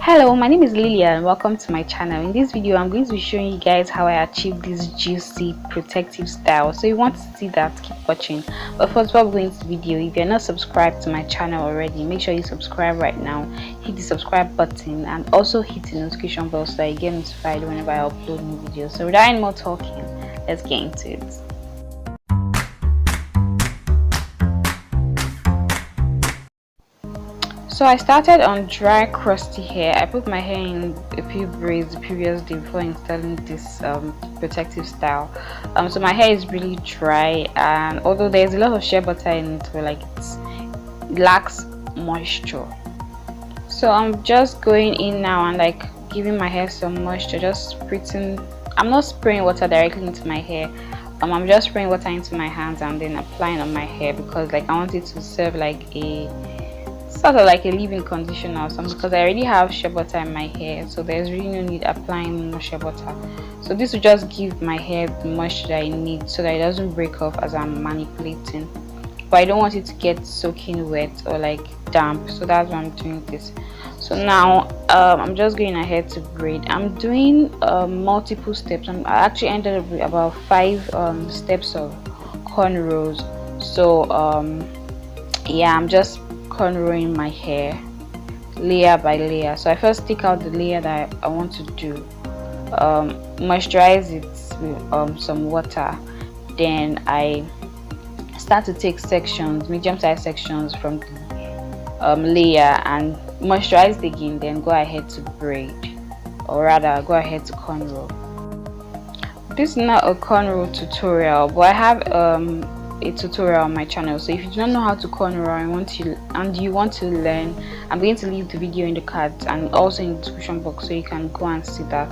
Hello, my name is Lilia and welcome to my channel. In this video I'm going to be showing you guys how I achieve this juicy protective style. So if you want to see that, keep watching. But first, before we go into the video, if you're not subscribed to my channel already, make sure you subscribe right now. Hit the subscribe button and also hit the notification bell so that you get notified whenever I upload new videos. So without any more talking, let's get into it. So I started on dry crusty hair. I put my hair in a few braids the previous day before installing this protective style. So my hair is really dry, and although there's a lot of shea butter in it, but like it lacks moisture. So I'm just going in now and like giving my hair some moisture, just spritzing. I'm not spraying water directly into my hair. I'm just spraying water into my hands and then applying on my hair because like I want it to serve like a sort of like a leave-in conditioner or something, because I already have shea butter in my hair, so there's really no need applying more shea butter. So this will just give my hair the moisture that I need so that it doesn't break off as I'm manipulating, but I don't want it to get soaking wet or like damp, so that's why I'm doing this. So now I'm just going ahead to braid. I'm doing multiple steps. I actually ended up with about 5 steps of cornrows. So yeah, I'm just cornrowing my hair layer by layer. So I first take out the layer that I want to do, moisturize it with some water, then I start to take sections, medium-sized sections from the layer and moisturize it again, then go ahead to braid, or rather go ahead to cornrow. This is not a cornrow tutorial, but I have a tutorial on my channel, so if you do not know how to cornrow and you want to learn, I'm going to leave the video in the cards and also in the description box so you can go and see that.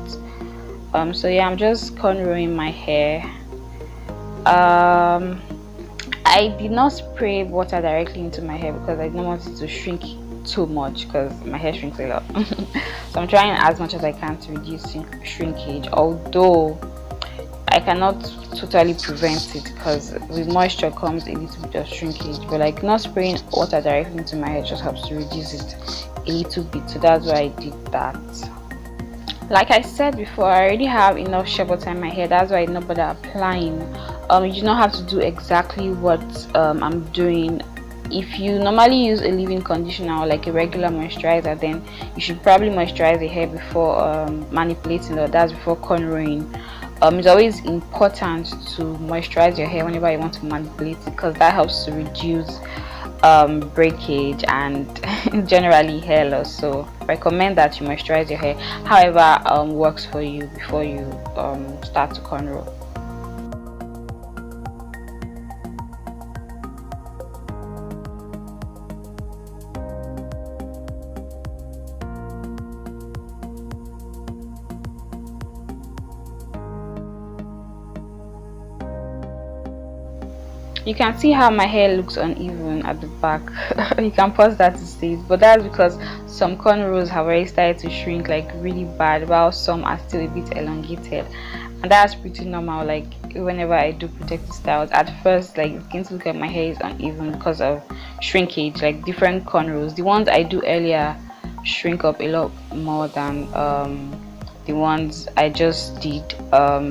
So yeah, I'm just cornrowing my hair. I did not spray water directly into my hair because I didn't want it to shrink too much, because my hair shrinks a lot. So I'm trying as much as I can to reduce shrinkage, although I cannot totally prevent it because with moisture comes a little bit of shrinkage, but like not spraying water directly into my hair just helps to reduce it a little bit. So that's why I did that. Like I said before, I already have enough shea butter in my hair, that's why I did not bother applying. You do not have to do exactly what I'm doing. If you normally use a leave-in conditioner or like a regular moisturizer, then you should probably moisturize the hair before manipulating, or that's before cornrowing. It's always important to moisturize your hair whenever you want to manipulate it, because that helps to reduce breakage and generally hair loss. So recommend that you moisturize your hair however works for you before you start to cornrow. You can see how my hair looks uneven at the back. You can pause that to see it, but that's because some cornrows have already started to shrink like really bad, while some are still a bit elongated, and that's pretty normal. Like whenever I do protective styles, at first like you can look at my hair is uneven because of shrinkage. Like different cornrows, the ones I do earlier shrink up a lot more than the ones I just did,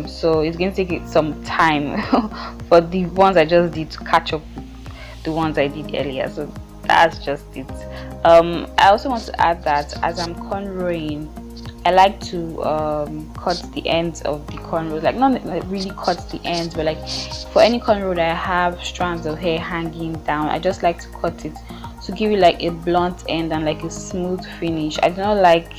so it's going to take it some time for the ones I just did to catch up with the ones I did earlier. So that's just it. I also want to add that as I'm cornrowing, I like to cut the ends of the cornrows, like not like really cut the ends, but like for any cornrow that I have strands of hair hanging down, I just like to cut it to give it like a blunt end and like a smooth finish. I do not like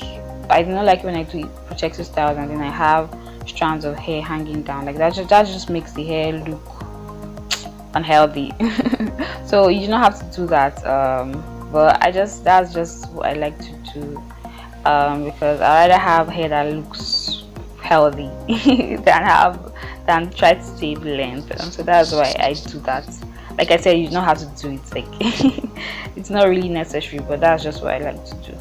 when I do protective styles and then I have strands of hair hanging down like that. That just makes the hair look unhealthy. So you do not have to do that, but that's just what I like to do, because I rather have hair that looks healthy than try to save length. So that's why I do that. Like I said, you do not have to do it, like it's not really necessary, but that's just what I like to do.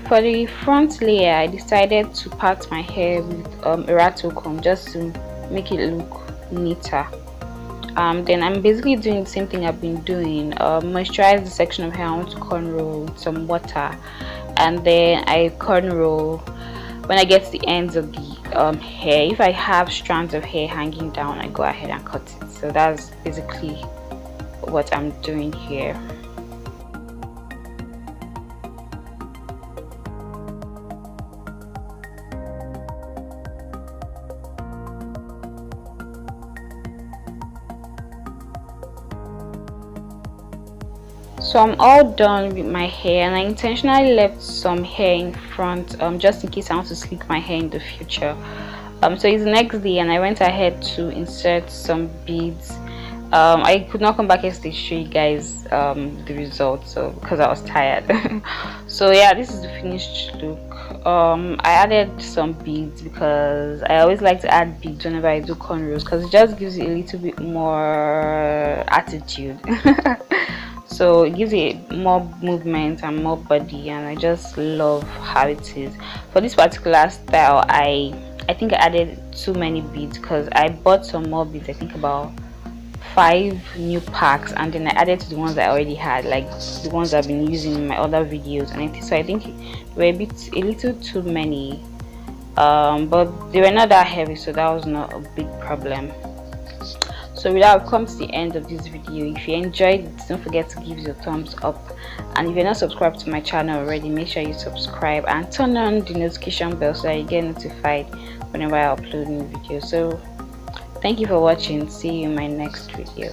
For the front layer, I decided to part my hair with a rattle comb just to make it look neater. Then I'm basically doing the same thing I've been doing. Moisturize the section of hair I want to cornrow with some water, and then I cornrow when I get to the ends of the hair. If I have strands of hair hanging down, I go ahead and cut it. So that's basically what I'm doing here. So I'm all done with my hair, and I intentionally left some hair in front just in case I want to sleek my hair in the future. So it's the next day and I went ahead to insert some beads. I could not come back yesterday to show you guys the results, so because I was tired. So yeah, this is the finished look. I added some beads because I always like to add beads whenever I do cornrows, because it just gives it a little bit more attitude. So it gives it more movement and more body, and I just love how it is. For this particular style, I think I added too many beads because I bought some more beads. I think about 5 new packs, and then I added to the ones I already had, like the ones I've been using in my other videos. And I think they were a little too many, but they were not that heavy, so that was not a big problem. So with that, I've come to the end of this video. If you enjoyed it, don't forget to give it a thumbs up, and if you're not subscribed to my channel already, make sure you subscribe and turn on the notification bell so that you get notified whenever I upload new videos. So thank you for watching. See you in my next video.